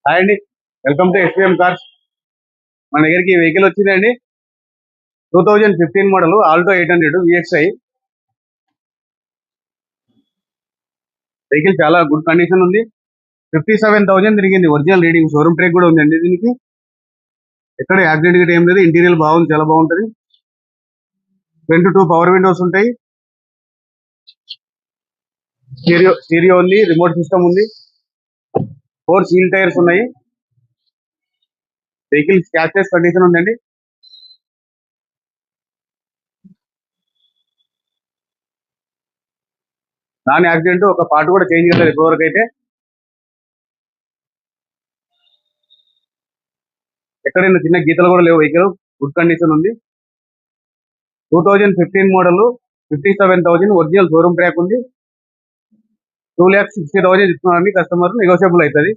Hi అండి. Welcome to SPM cars. మన దగ్గరికి వెహికల్ వచ్చిందండి. 2015 మోడల్ ఆల్టో 800 విఎక్స్ఐ. వెహికల్ చాలా గుడ్ కండిషన్ ఉంది. 57,000 తిరిగింది. ఒరిజినల్ రీడింగ్, షోరూమ్ ట్రేక్ కూడా ఉందండి దీనికి. ఎక్కడ యాక్సిడెంట్ గిట్ ఏం లేదు. ఇంటీరియర్ బాగుంది, చాలా బాగుంటది. ఫ్రంట్ 2 పవర్ విండోస్ ఉంటాయి. స్టీరియో ఉంది, రిమోట్ సిస్టమ్ ఉంది. 4 సీల్ టైర్స్ ఉన్నాయి. వెహికల్ స్క్రాచెస్ కండిషన్ ఉందండి. నాన్ యాక్సిడెంట్ ఒక పార్ట్ కూడా చేంజ్ కాలేదు ఇప్పటివరకు అయితే. ఎక్కడైనా చిన్న గీతలు కూడా లేవు. వెహికల్ గుడ్ కండిషన్ ఉంది. 2015 మోడల్, 57,000 ఒరిజినల్ షోరూమ్ ట్రాక్ ఉంది. 2,60,000 ఇస్తున్నారండి కస్టమర్, నెగోషియబుల్ అవుతుంది.